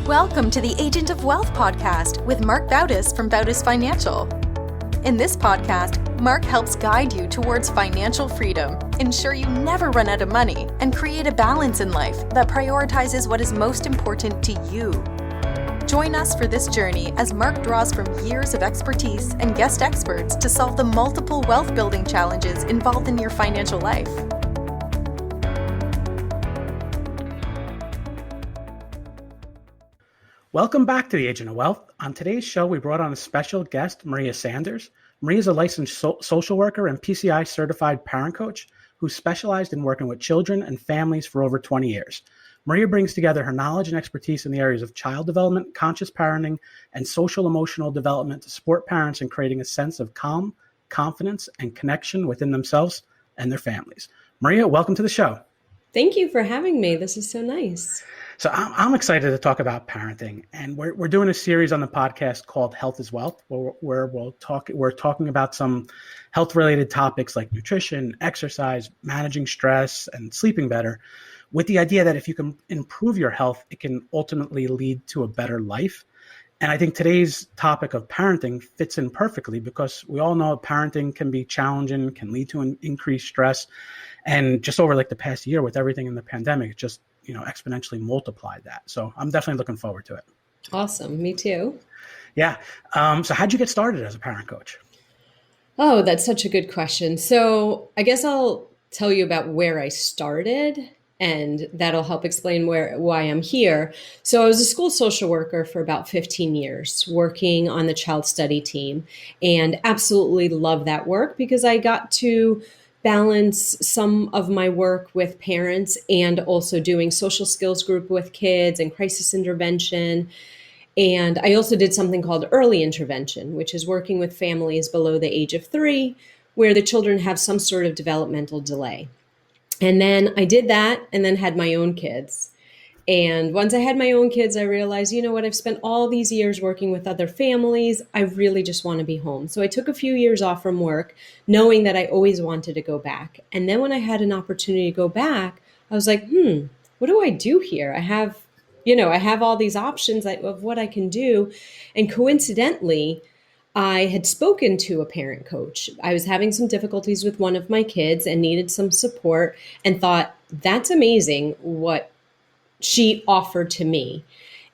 Welcome to the Agent of Wealth podcast with Mark Bautis from Bautis Financial. In this podcast, Mark helps guide you towards financial freedom, ensure you never run out of money, and create a balance in life that prioritizes what is most important to you. Join us for this journey as Mark draws from years of expertise and guest experts to solve the multiple wealth building challenges involved in your financial life. Welcome back to the Agent of Wealth. On today's show, we brought on a special guest, Maria Sanders. Maria is a licensed social worker and PCI certified parent coach who specialized in working with children and families for over 20 years. Maria brings together her knowledge and expertise in the areas of child development, conscious parenting, and social emotional development to support parents in creating a sense of calm, confidence, and connection within themselves and their families. Maria, welcome to the show. Thank you for having me. This is so nice. So I'm excited to talk about parenting, and we're doing a series on the podcast called Health is Wealth, where we're talking about some health-related topics like nutrition, exercise, managing stress, and sleeping better, with the idea that if you can improve your health, it can ultimately lead to a better life. And I think today's topic of parenting fits in perfectly because we all know parenting can be challenging, can lead to an increased stress, and just over like the past year with everything in the pandemic, it just exponentially multiplied that. So I'm definitely looking forward to it. Awesome. Me too. Yeah. So how'd you get started as a parent coach? Oh, that's such a good question. So I guess I'll tell you about where I started, and that'll help explain why I'm here. So I was a school social worker for about 15 years, working on the child study team, and absolutely love that work because I got to balance some of my work with parents and also doing social skills group with kids and crisis intervention. And I also did something called early intervention, which is working with families below the age of 3, where the children have some sort of developmental delay. And then I did that and then had my own kids. And once I had my own kids, I realized, you know what, I've spent all these years working with other families. I really just want to be home. So I took a few years off from work, knowing that I always wanted to go back. And then when I had an opportunity to go back, I was like, what do I do here? I have all these options of what I can do. And coincidentally, I had spoken to a parent coach. I was having some difficulties with one of my kids and needed some support and thought, that's amazing what she offered to me,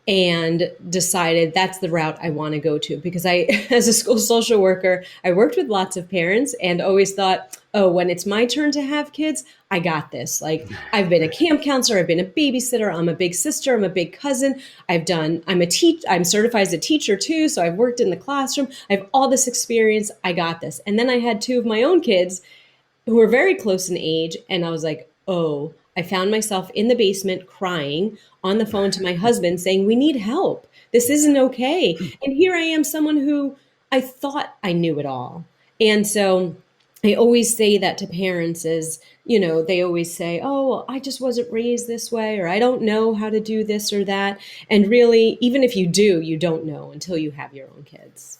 and decided that's the route I want to go to because as a school social worker, I worked with lots of parents and always thought, oh, when it's my turn to have kids, I got this. Like I've been a camp counselor, I've been a babysitter, I'm a big sister, I'm a big cousin. I'm certified as a teacher too. So I've worked in the classroom. I have all this experience. I got this. And then I had 2 of my own kids who were very close in age. And I was like, oh, I found myself in the basement crying on the phone to my husband saying, we need help. This isn't okay. And here I am, someone who I thought I knew it all. And so I always say that to parents is, they always say, oh, well, I just wasn't raised this way, or I don't know how to do this or that. And really, even if you do, you don't know until you have your own kids.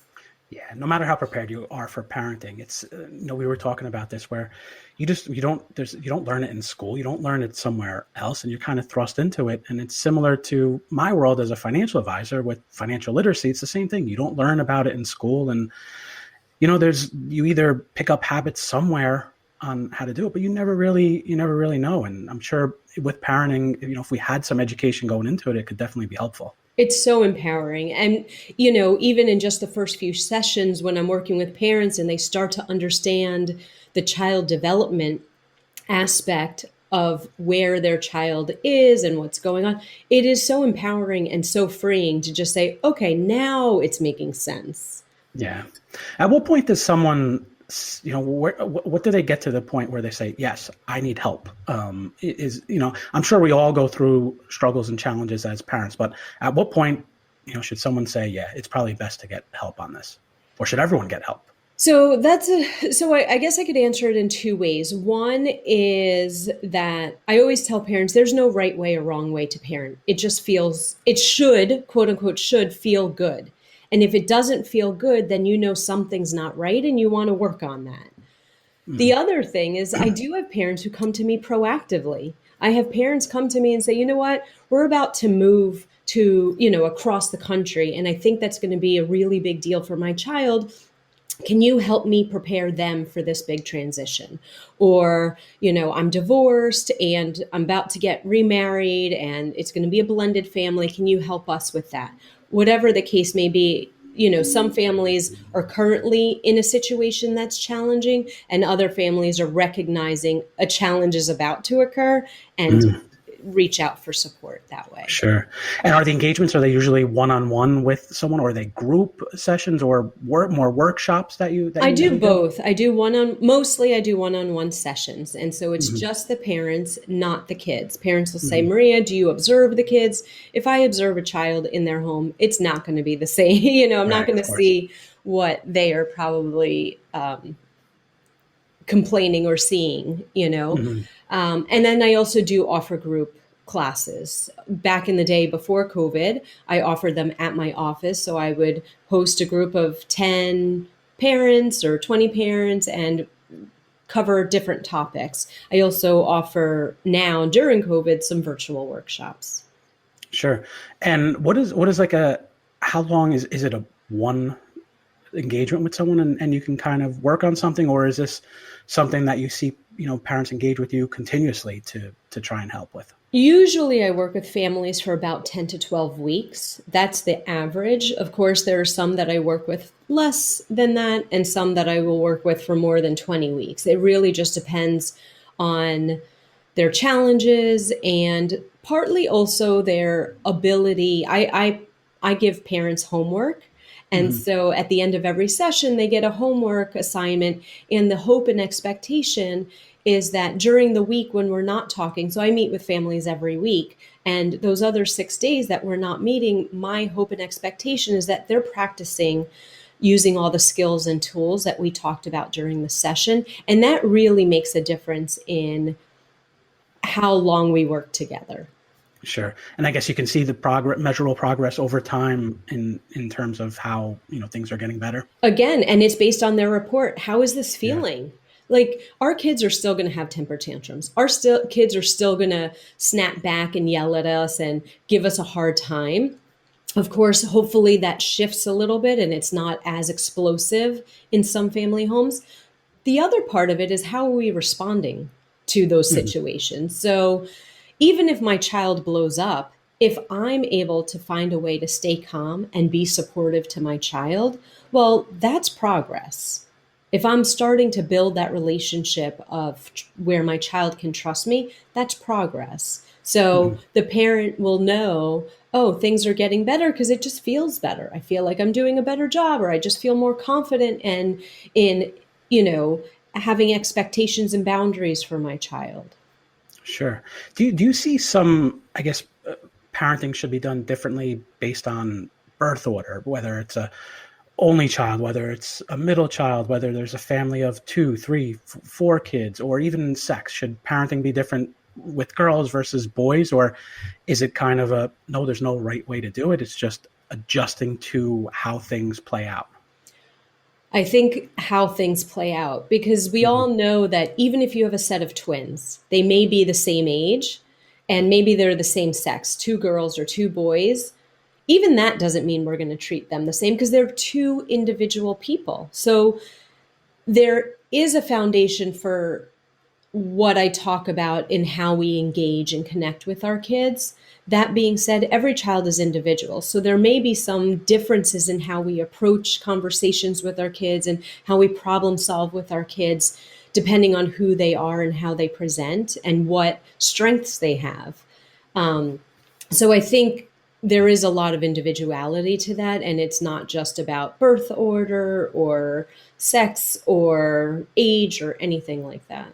Yeah, no matter how prepared you are for parenting, it's we were talking about this where you don't learn it in school, you don't learn it somewhere else, and you're kind of thrust into it. And it's similar to my world as a financial advisor with financial literacy. It's the same thing. You don't learn about it in school, and you either pick up habits somewhere on how to do it, but you never really know. And I'm sure with parenting, if we had some education going into it, it could definitely be helpful. It's so empowering. And, even in just the first few sessions when I'm working with parents and they start to understand the child development aspect of where their child is and what's going on, it is so empowering and so freeing to just say, okay, now it's making sense. Yeah. At what point does someone, what do they get to the point where they say, yes, I need help? I'm sure we all go through struggles and challenges as parents, but at what point, should someone say, yeah, it's probably best to get help on this, or should everyone get help? So I guess I could answer it in 2 ways. One is that I always tell parents there's no right way or wrong way to parent. It should, quote unquote, should feel good. And if it doesn't feel good, then something's not right and you want to work on that. The other thing is I do have parents who come to me proactively. I have parents come to me and say, you know what, we're about to move to, across the country. And I think that's going to be a really big deal for my child. Can you help me prepare them for this big transition? Or, I'm divorced and I'm about to get remarried and it's going to be a blended family. Can you help us with that? Whatever the case may be, some families are currently in a situation that's challenging, and other families are recognizing a challenge is about to occur and reach out for support that way. Sure. And are they usually one-on-one with someone, or are they group sessions, or more workshops that you I do do? both. I do one-on-one sessions. And so it's just the parents, not the kids. Parents will say, Maria, do you observe the kids? If I observe a child in their home, it's not going to be the same. I'm not going to see what they are probably complaining or seeing, and then I also do offer group classes. Back in the day before COVID, I offered them at my office. So I would host a group of 10 parents or 20 parents and cover different topics. I also offer now during COVID some virtual workshops. Sure. And what is how long is it a one engagement with someone and you can kind of work on something, or is this something that you see, parents engage with you continuously to try and help with? Usually I work with families for about 10 to 12 weeks. That's the average. Of course, there are some that I work with less than that and some that I will work with for more than 20 weeks. It really just depends on their challenges and partly also their ability. I give parents homework. And so at the end of every session, they get a homework assignment, and the hope and expectation is that during the week when we're not talking, so I meet with families every week, and those other 6 days that we're not meeting, my hope and expectation is that they're practicing using all the skills and tools that we talked about during the session. And that really makes a difference in how long we work together. Sure. And I guess you can see the measurable progress over time in terms of how, things are getting better. Again, and it's based on their report. How is this feeling? Yeah. Like, our kids are still going to have temper tantrums. Kids are still going to snap back and yell at us and give us a hard time. Of course, hopefully that shifts a little bit and it's not as explosive in some family homes. The other part of it is how are we responding to those situations? So even if my child blows up, if I'm able to find a way to stay calm and be supportive to my child, well, that's progress. If I'm starting to build that relationship of where my child can trust me, that's progress. So the parent will know, oh, things are getting better because it just feels better. I feel like I'm doing a better job, or I just feel more confident and in, having expectations and boundaries for my child. Sure. Do you see some, I guess, parenting should be done differently based on birth order, whether it's a only child, whether it's a middle child, whether there's a family of 2, 3, 4 kids, or even sex? Should parenting be different with girls versus boys? Or is it kind of no, there's no right way to do it. It's just adjusting to how things play out? I think how things play out, because we all know that even if you have a set of twins, they may be the same age and maybe they're the same sex, 2 girls or 2 boys. Even that doesn't mean we're going to treat them the same because they're 2 individual people. So there is a foundation for what I talk about in how we engage and connect with our kids. That being said, every child is individual. So there may be some differences in how we approach conversations with our kids and how we problem solve with our kids, depending on who they are and how they present and what strengths they have. So I think there is a lot of individuality to that, and it's not just about birth order or sex or age or anything like that.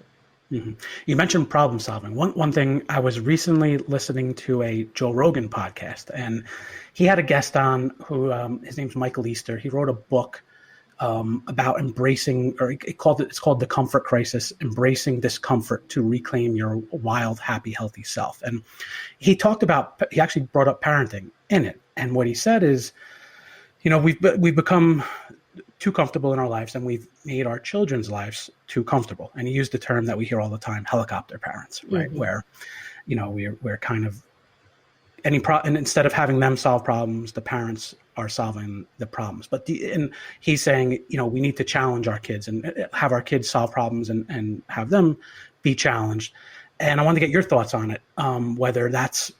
You mentioned problem solving. One thing, I was recently listening to a Joe Rogan podcast, and he had a guest on who his name's Michael Easter. He wrote a book about embracing, or it's called The Comfort Crisis: Embracing Discomfort to Reclaim Your Wild, Happy, Healthy Self. And he actually brought up parenting in it. And what he said is, we've become too comfortable in our lives, and we've made our children's lives too comfortable. And he used the term that we hear all the time, helicopter parents, right? Where, we're kind of and instead of having them solve problems, the parents are solving the problems. And he's saying, we need to challenge our kids and have our kids solve problems and have them be challenged. And I wanted to get your thoughts on it, whether that's,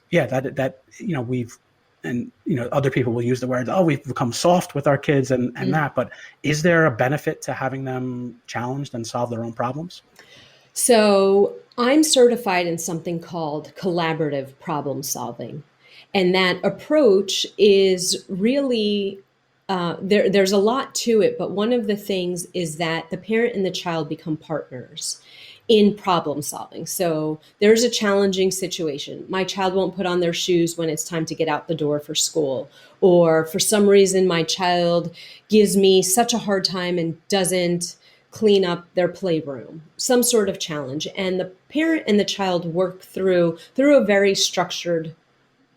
other people will use the word, we've become soft with our kids and that, but is there a benefit to having them challenged and solve their own problems? So I'm certified in something called collaborative problem solving. And that approach is really, there's a lot to it, but one of the things is that the parent and the child become partners in problem solving. So there's a challenging situation. My child won't put on their shoes when it's time to get out the door for school. Or for some reason, my child gives me such a hard time and doesn't clean up their playroom, some sort of challenge. And the parent and the child work through a very structured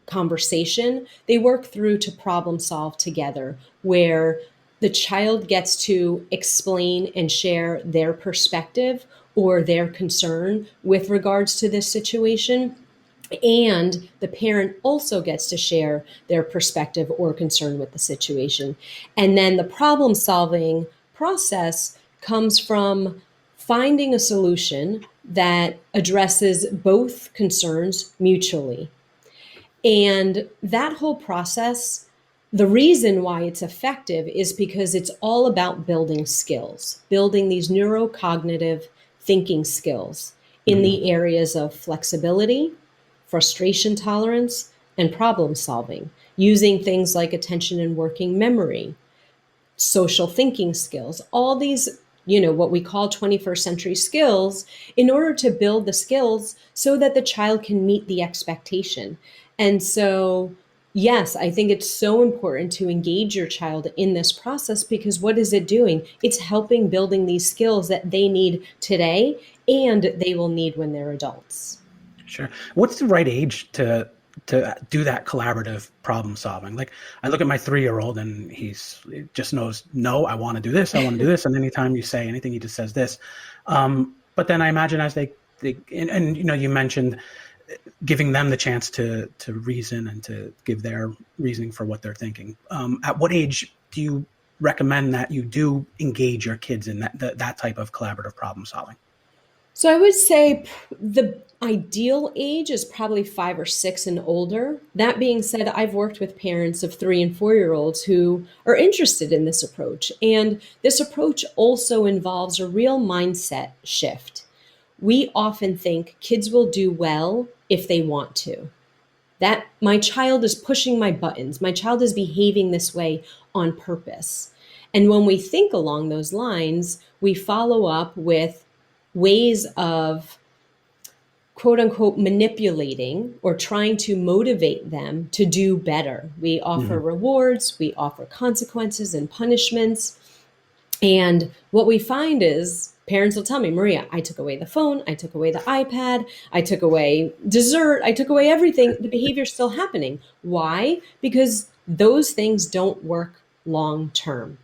conversation. They work through to problem solve together, where the child gets to explain and share their perspective or their concern with regards to this situation. And the parent also gets to share their perspective or concern with the situation. And then the problem solving process comes from finding a solution that addresses both concerns mutually. And that whole process, the reason why it's effective is because it's all about building skills, building these neurocognitive thinking skills in the areas of flexibility, frustration tolerance, and problem solving, using things like attention and working memory, social thinking skills, all these, what we call 21st century skills, in order to build the skills so that the child can meet the expectation. And so, yes, I think it's so important to engage your child in this process, because what is it doing? It's helping building these skills that they need today and they will need when they're adults. Sure. What's the right age to do that collaborative problem solving? Like, I look at my 3-year-old and he just knows, no, I want to do this. I want to do this. And anytime you say anything, he just says this. But then I imagine as they you mentioned giving them the chance to reason and to give their reasoning for what they're thinking. At what age do you recommend that you do engage your kids in that type of collaborative problem solving? So I would say the ideal age is probably 5 or 6 and older. That being said, I've worked with parents of 3 and 4-year-olds who are interested in this approach. And this approach also involves a real mindset shift. We often think kids will do well if they want to. That my child is pushing my buttons. My child is behaving this way on purpose. And when we think along those lines, we follow up with ways of quote unquote manipulating or trying to motivate them to do better. We offer rewards, we offer consequences and punishments. And what we find is parents will tell me, Maria, I took away the phone, I took away the iPad, I took away dessert, I took away everything. The behavior's still happening. Why? Because those things don't work long term.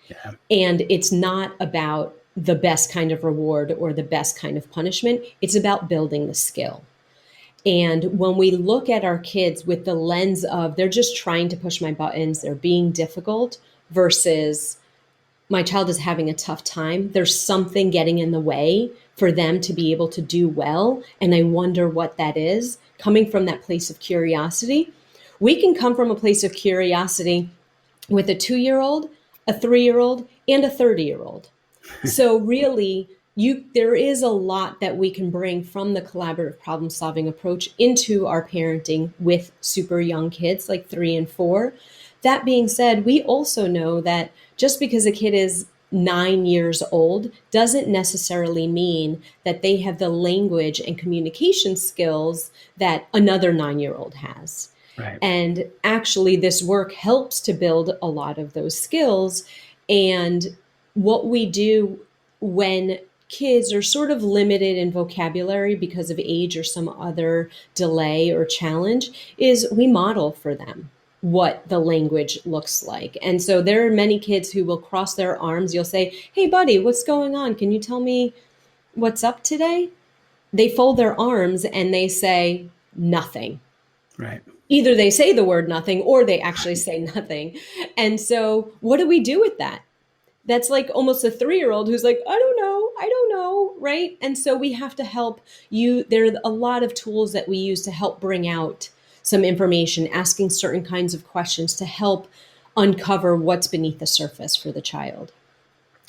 Yeah. And it's not about the best kind of reward or the best kind of punishment. It's about building the skill. And when we look at our kids with the lens of they're just trying to push my buttons, they're being difficult, versus my child is having a tough time, there's something getting in the way for them to be able to do well. And I wonder what that is. Coming from that place of curiosity, we can come from a place of curiosity with a 2-year-old, a 3-year-old, and a 30-year-old. So really, there is a lot that we can bring from the collaborative problem solving approach into our parenting with super young kids like 3 and 4. That being said, we also know that just because a kid is 9 years old doesn't necessarily mean that they have the language and communication skills that another 9-year-old has. Right. And actually, this work helps to build a lot of those skills. And what we do when kids are sort of limited in vocabulary because of age or some other delay or challenge is we model for them what the language looks like. And so there are many kids who will cross their arms. You'll say, hey, buddy, what's going on? Can you tell me what's up today? They fold their arms and they say nothing. Right. Either they say the word nothing or they actually say nothing. And so what do we do with that? That's like almost a 3-year-old who's like, I don't know, right? And so we have to help you. There are a lot of tools that we use to help bring out some information, asking certain kinds of questions to help uncover what's beneath the surface for the child.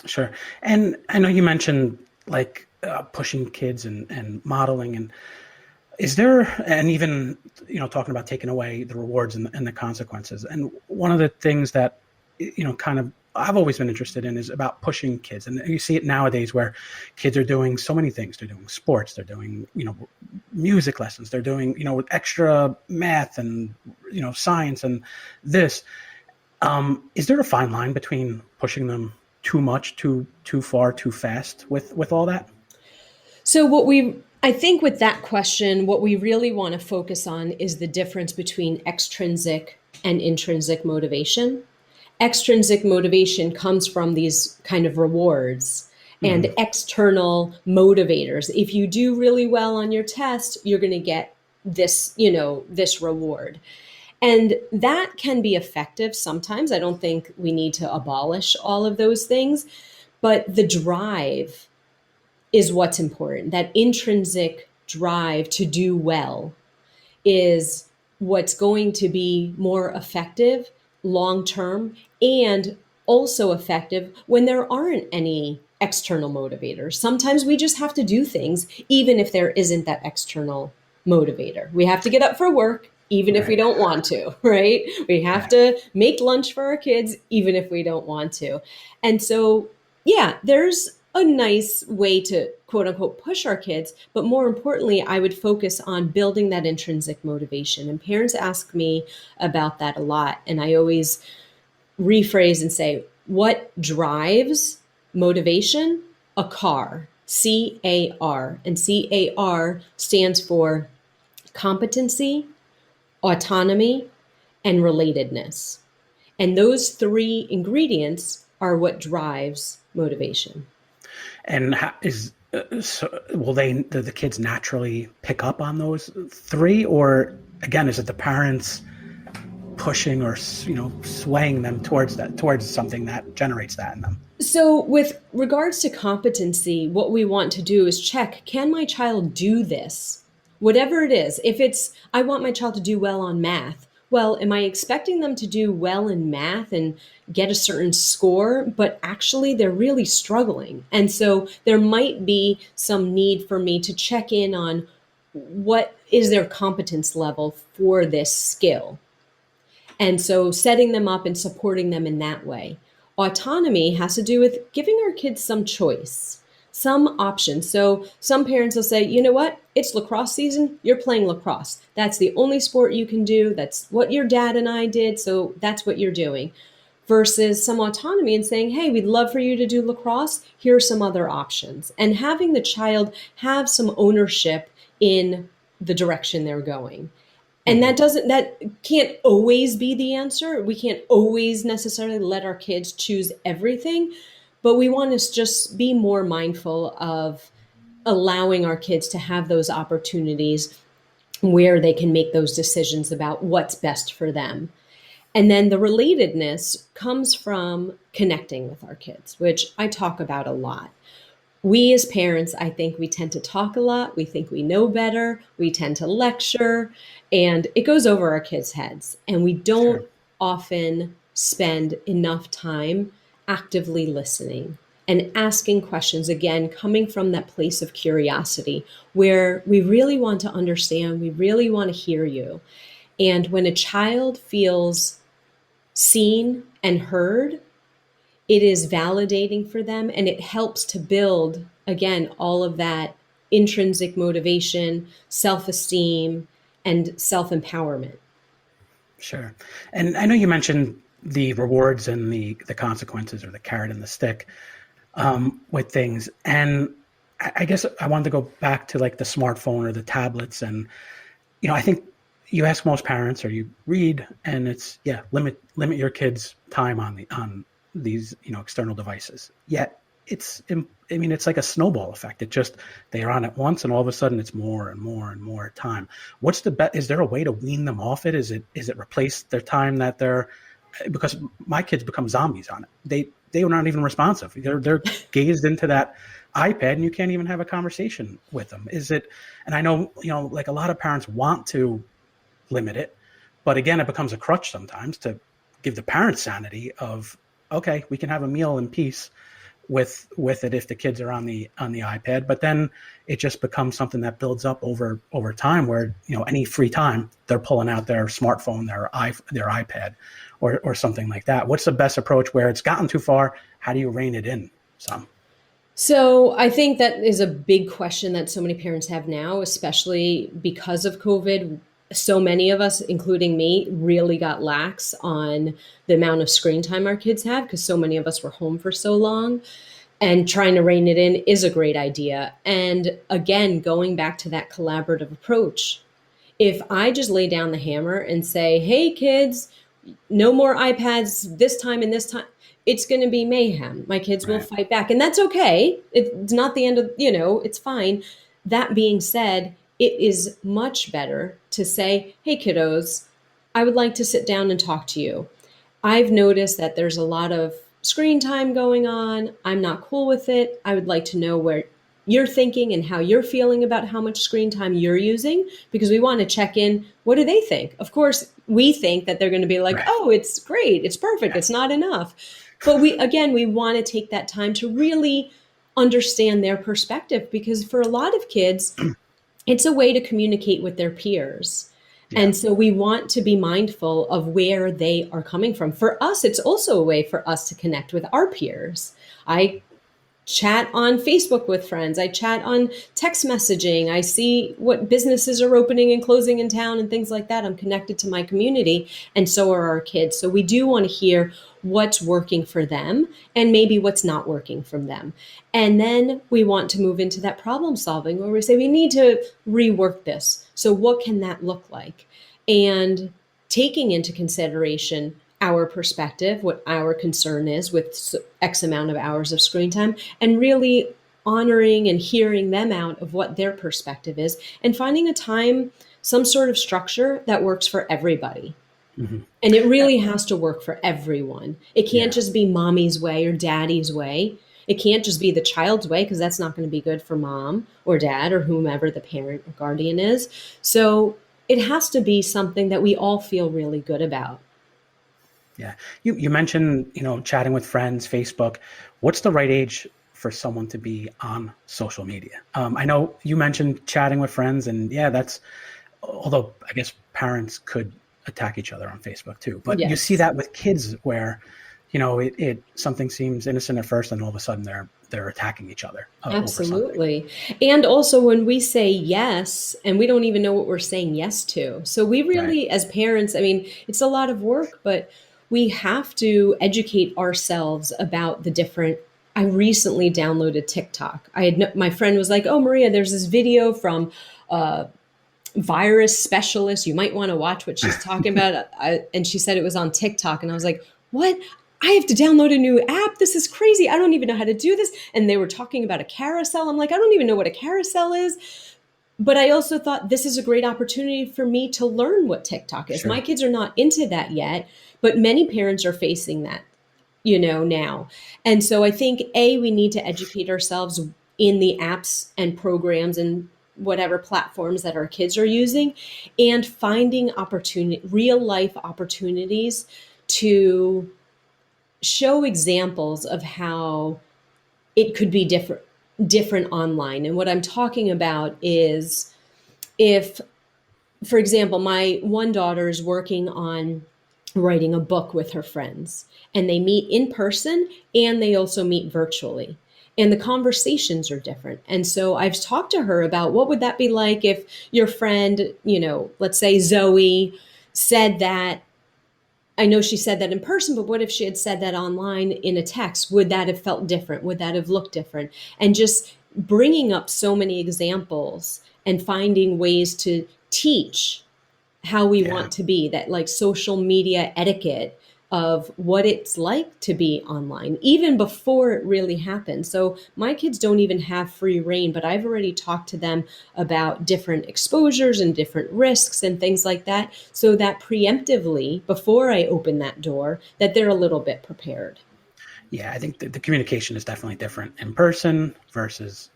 Sure. And I know you mentioned like pushing kids and modeling, and is there, and even, talking about taking away the rewards and the consequences. And one of the things that, kind of I've always been interested in is about pushing kids. And you see it nowadays where kids are doing so many things. They're doing sports, they're doing, music lessons, they're doing, extra math and, science and this. Is there a fine line between pushing them too much, too far, too fast with all that? So I think with that question, what we really want to focus on is the difference between extrinsic and intrinsic motivation. Extrinsic motivation comes from these kind of rewards and external motivators. If you do really well on your test, you're going to get this, this reward. And that can be effective sometimes. I don't think we need to abolish all of those things, but the drive is what's important. That intrinsic drive to do well is what's going to be more effective long term, and also effective when there aren't any external motivators. Sometimes we just have to do things even if there isn't that external motivator. We have to get up for work even if we don't want to, right? We have to make lunch for our kids even if we don't want to. And so, yeah, there's a nice way to quote unquote push our kids, but more importantly, I would focus on building that intrinsic motivation. And parents ask me about that a lot. And I always rephrase and say, what drives motivation? A car, CAR. And CAR stands for competency, autonomy, and relatedness. And those 3 ingredients are what drives motivation. And will the kids naturally pick up on those 3, or again, is it the parents pushing or swaying them towards something that generates that in them? So with regards to competency, what we want to do is check, can my child do this? Whatever it is, if it's, I want my child to do well on math, well, am I expecting them to do well in math and get a certain score, but actually they're really struggling? And so there might be some need for me to check in on what is their competence level for this skill. And so setting them up and supporting them in that way. Autonomy has to do with giving our kids some choice, some options. So some parents will say, you know what? It's lacrosse season. You're playing lacrosse. That's the only sport you can do. That's what your dad and I did. So that's what you're doing. Versus some autonomy and saying, hey, we'd love for you to do lacrosse. Here are some other options. And having the child have some ownership in the direction they're going. And that can't always be the answer. We can't always necessarily let our kids choose everything, but we want to just be more mindful of allowing our kids to have those opportunities where they can make those decisions about what's best for them. And then the relatedness comes from connecting with our kids, which I talk about a lot. We as parents, I think we tend to talk a lot. We think we know better. We tend to lecture, and it goes over our kids' heads. And we don't often spend enough time actively listening and asking questions, again, coming from that place of curiosity where we really want to understand, we really want to hear you. And when a child feels seen and heard, it is validating for them, and it helps to build, again, all of that intrinsic motivation, self-esteem, and self-empowerment. Sure. And I know you mentioned the rewards and the consequences, or the carrot and the stick, with things. And I guess I wanted to go back to like the smartphone or the tablets. And, I think you ask most parents, or you read, and it's, limit your kids' time on these, external devices. Yet I mean, it's like a snowball effect. They are on it once, and all of a sudden it's more and more and more time. What's the bet? Is there a way to wean them off it? Is it replace their time that they're, because my kids become zombies on it. They are not even responsive. They're gazed into that iPad, and you can't even have a conversation with them. And I know, like a lot of parents want to limit it, but again, it becomes a crutch sometimes to give the parents sanity of, okay, we can have a meal in peace with it if the kids are on the iPad, but then it just becomes something that builds up over time where, any free time they're pulling out their smartphone, their iPad or something like that. What's the best approach where it's gotten too far? How do you rein it in some? So I think that is a big question that so many parents have now, especially because of COVID. So many of us, including me, really got lax on the amount of screen time our kids have because so many of us were home for so long. And trying to rein it in is a great idea. And again, going back to that collaborative approach, if I just lay down the hammer and say, hey, kids, no more iPads this time and this time, it's going to be mayhem. My kids will fight back. And that's okay. It's not the end of, it's fine. That being said, it is much better to say, hey, kiddos, I would like to sit down and talk to you. I've noticed that there's a lot of screen time going on. I'm not cool with it. I would like to know where you're thinking and how you're feeling about how much screen time you're using, because we want to check in. What do they think? Of course, we think that they're going to be like, oh, it's great. It's perfect. It's not enough. But we want to take that time to really understand their perspective, because for a lot of kids, it's a way to communicate with their peers. Yeah. And so we want to be mindful of where they are coming from. For us, it's also a way for us to connect with our peers. I chat on Facebook with friends. I chat on text messaging. I see what businesses are opening and closing in town and things like that. I'm connected to my community, and so are our kids. So we do want to hear what's working for them and maybe what's not working from them. And then we want to move into that problem solving where we say we need to rework this. So what can that look like? And taking into consideration our perspective, what our concern is with X amount of hours of screen time, and really honoring and hearing them out of what their perspective is, and finding a time, some sort of structure that works for everybody. Mm-hmm. And it really has to work for everyone. It can't just be mommy's way or daddy's way. It can't just be the child's way, because that's not going to be good for mom or dad or whomever the parent or guardian is. So it has to be something that we all feel really good about. Yeah. You mentioned, chatting with friends, Facebook. What's the right age for someone to be on social media? I know you mentioned chatting with friends, and although I guess parents could attack each other on Facebook too, but you see that with kids where, something seems innocent at first and all of a sudden they're attacking each other. Absolutely. And also when we say yes, and we don't even know what we're saying yes to. So we really, as parents, it's a lot of work, but we have to educate ourselves about the different. I recently downloaded TikTok. My friend was like, oh, Maria, there's this video from virus specialist. You might want to watch what she's talking about. And she said it was on TikTok. And I was like, what? I have to download a new app. This is crazy. I don't even know how to do this. And they were talking about a carousel. I'm like, I don't even know what a carousel is. But I also thought this is a great opportunity for me to learn what TikTok is. Sure. My kids are not into that yet, but many parents are facing that, now. And so I think, we need to educate ourselves in the apps and programs and whatever platforms that our kids are using, and finding real life opportunities to show examples of how it could be different online. And what I'm talking about is, if, for example, my one daughter is working on writing a book with her friends, and they meet in person and they also meet virtually. And the conversations are different. And so I've talked to her about what would that be like if your friend, let's say Zoe, said that. I know she said that in person, but what if she had said that online in a text? Would that have felt different? Would that have looked different? And just bringing up so many examples and finding ways to teach how we want to be, that like social media etiquette, of what it's like to be online, even before it really happens. So my kids don't even have free reign, but I've already talked to them about different exposures and different risks and things like that, so that preemptively, before I open that door, that they're a little bit prepared. Yeah, I think the communication is definitely different in person versus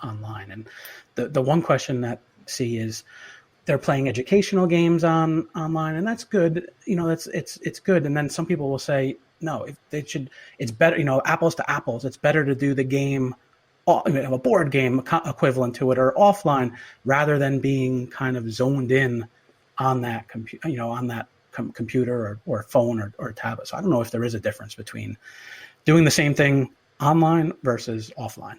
online. And the one question that I see is they're playing educational games online, and that's good. It's good. And then some people will say, no, if they should, it's better. Apples to apples. It's better to do the game, a board game equivalent to it, or offline, rather than being kind of zoned in on that computer or phone or tablet. So I don't know if there is a difference between doing the same thing online versus offline.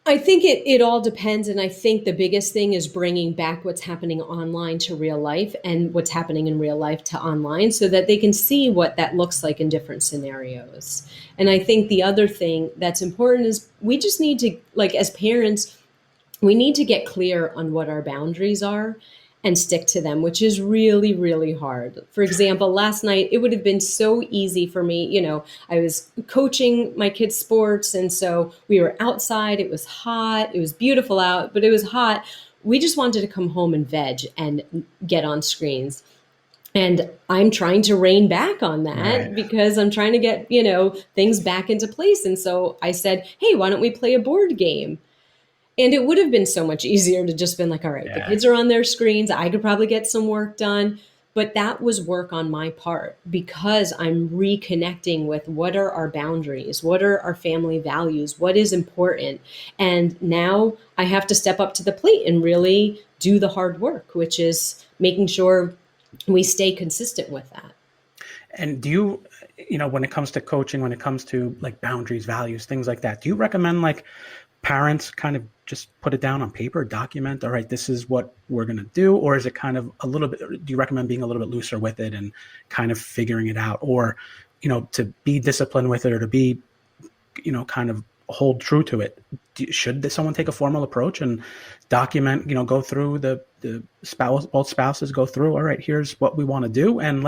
I think it all depends. And I think the biggest thing is bringing back what's happening online to real life and what's happening in real life to online, so that they can see what that looks like in different scenarios. And I think the other thing that's important is we just need to, like, as parents, we need to get clear on what our boundaries are and stick to them, which is really, really hard. For example, last night, it would have been so easy for me. I was coaching my kids' sports, and so we were outside. It was hot. It was beautiful out, but it was hot. We just wanted to come home and veg and get on screens. And I'm trying to rein back on that, Right. because I'm trying to get, things back into place. And so I said, hey, why don't we play a board game? And it would have been so much easier to just been like, all right, the Yeah. kids are on their screens. I could probably get some work done. But that was work on my part, because I'm reconnecting with what are our boundaries? What are our family values? What is important? And now I have to step up to the plate and really do the hard work, which is making sure we stay consistent with that. And do you, when it comes to coaching, when it comes to like boundaries, values, things like that, do you recommend like parents kind of just put it down on paper, document, all right, this is what we're going to do? Or is it kind of a little bit, do you recommend being a little bit looser with it and kind of figuring it out? Or, to be disciplined with it, or to be, kind of hold true to it? Should someone take a formal approach and document, go through both spouses go through, all right, here's what we want to do. And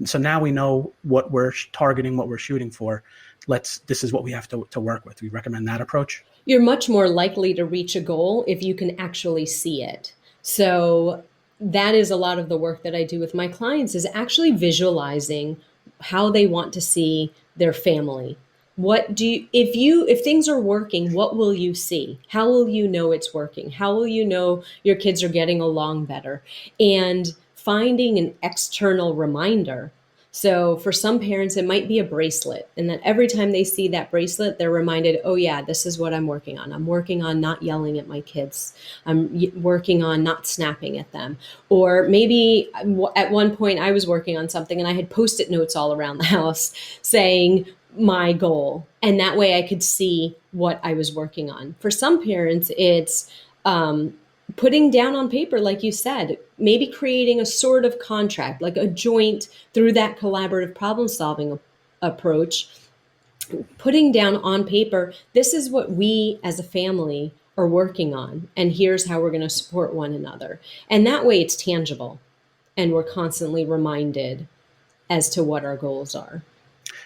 so now we know what we're targeting, what we're shooting for. This is what we have to work with. We recommend that approach. You're much more likely to reach a goal if you can actually see it. So that is a lot of the work that I do with my clients, is actually visualizing how they want to see their family. If things are working, what will you see? How will you know it's working? How will you know your kids are getting along better? And finding an external reminder. So for some parents, it might be a bracelet, and that every time they see that bracelet, they're reminded, oh yeah, this is what I'm working on. I'm working on not yelling at my kids. I'm working on not snapping at them. Or maybe at one point I was working on something and I had Post-it notes all around the house saying my goal. And that way I could see what I was working on. For some parents, it's putting down on paper, like you said, maybe creating a sort of contract, like a joint, through that collaborative problem solving approach, putting down on paper, this is what we as a family are working on, and here's how we're going to support one another. And that way it's tangible, and we're constantly reminded as to what our goals are.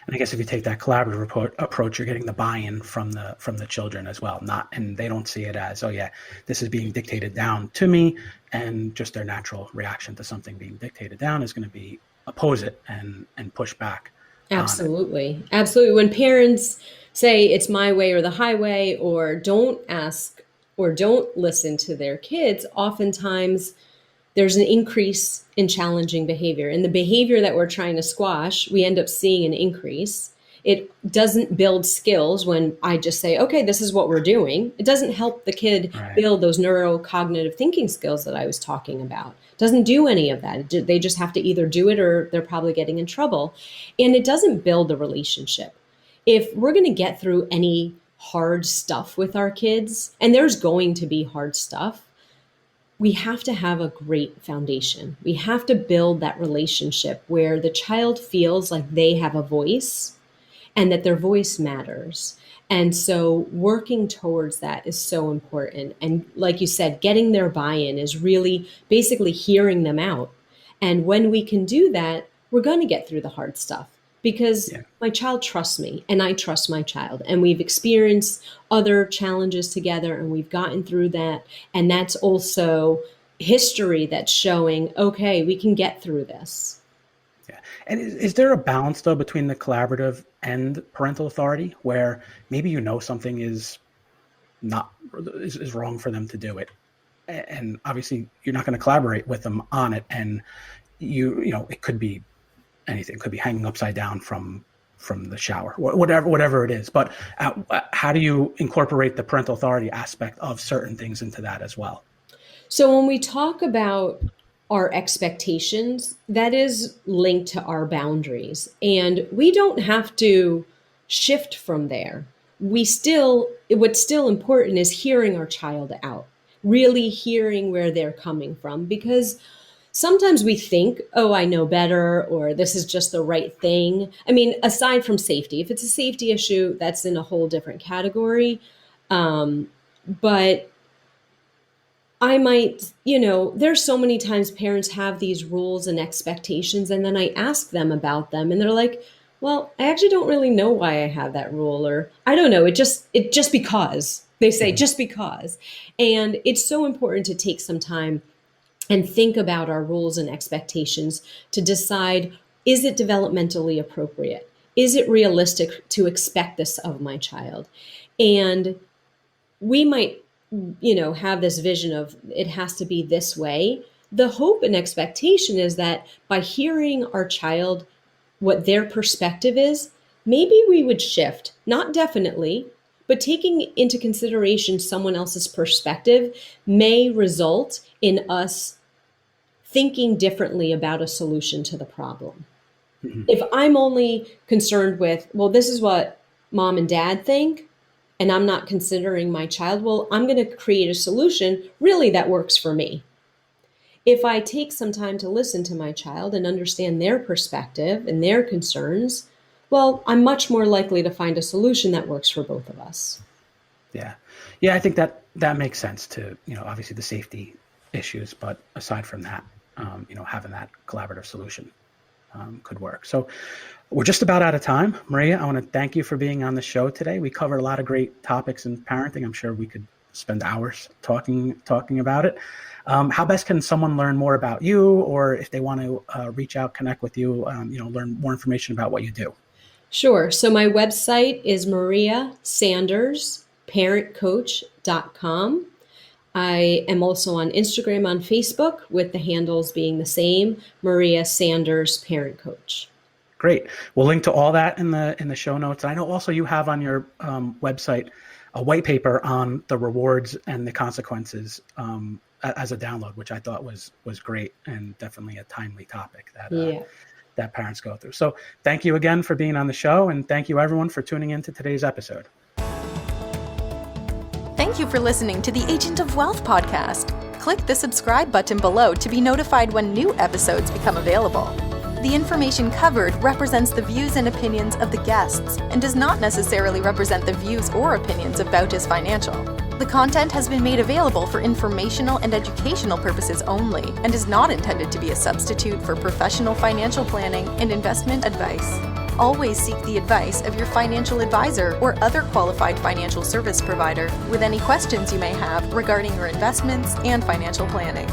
And I guess if you take that collaborative approach, you're getting the buy-in from the children as well. And they don't see it as, oh yeah, this is being dictated down to me, and just their natural reaction to something being dictated down is going to be oppose it and push back. Absolutely. Absolutely. When parents say it's my way or the highway, or don't ask or don't listen to their kids, oftentimes there's an increase in challenging behavior. And the behavior that we're trying to squash, we end up seeing an increase. It doesn't build skills when I just say, okay, this is what we're doing. It doesn't help the kid build those neurocognitive thinking skills that I was talking about. It doesn't do any of that. They just have to either do it, or they're probably getting in trouble. And it doesn't build a relationship. If we're going to get through any hard stuff with our kids, and there's going to be hard stuff, we have to have a great foundation. We have to build that relationship where the child feels like they have a voice and that their voice matters. And so working towards that is so important. And like you said, getting their buy-in is really basically hearing them out. And when we can do that, we're going to get through the hard stuff. because my child trusts me and I trust my child, and we've experienced other challenges together and we've gotten through that. And that's also history that's showing, okay, we can get through this. Yeah. And is there a balance though between the collaborative and parental authority where maybe something is wrong for them to do it, and obviously you're not going to collaborate with them on it, and it could be anything. It could be hanging upside down from the shower, whatever it is. But how do you incorporate the parental authority aspect of certain things into that as well? So when we talk about our expectations, that is linked to our boundaries, and we don't have to shift from there. What's still important is hearing our child out, really hearing where they're coming from, because sometimes we think, oh, I know better, or this is just the right thing. I mean, aside from safety, if it's a safety issue, that's in a whole different category. But I might, there's so many times parents have these rules and expectations, and then I ask them about them, and they're like, well, I actually don't really know why I have that rule, or I don't know, it just because. They say just because. And it's so important to take some time and think about our rules and expectations to decide, is it developmentally appropriate? Is it realistic to expect this of my child? And we might, have this vision of it has to be this way. The hope and expectation is that by hearing our child, what their perspective is, maybe we would shift, not definitely, but taking into consideration someone else's perspective may result in us thinking differently about a solution to the problem. Mm-hmm. If I'm only concerned with, well, this is what mom and dad think, and I'm not considering my child, well, I'm going to create a solution really that works for me. If I take some time to listen to my child and understand their perspective and their concerns, well, I'm much more likely to find a solution that works for both of us. Yeah. Yeah, I think that makes sense to, obviously the safety issues, but aside from that, having that collaborative solution could work. So we're just about out of time. Maria, I want to thank you for being on the show today. We covered a lot of great topics in parenting. I'm sure we could spend hours talking about it. How best can someone learn more about you, or if they want to reach out, connect with you, learn more information about what you do? Sure. So my website is mariasandersparentcoach.com. I am also on Instagram, on Facebook, with the handles being the same, Maria Sanders Parent Coach. Great. We'll link to all that in the show notes. I know also you have on your website a white paper on the rewards and the consequences as a download, which I thought was great and definitely a timely topic that parents go through. So thank you again for being on the show, and thank you everyone for tuning in to today's episode. Thank you for listening to the Agent of Wealth podcast. Click the subscribe button below to be notified when new episodes become available. The information covered represents the views and opinions of the guests and does not necessarily represent the views or opinions of Bautis Financial. The content has been made available for informational and educational purposes only and is not intended to be a substitute for professional financial planning and investment advice. Always seek the advice of your financial advisor or other qualified financial service provider with any questions you may have regarding your investments and financial planning.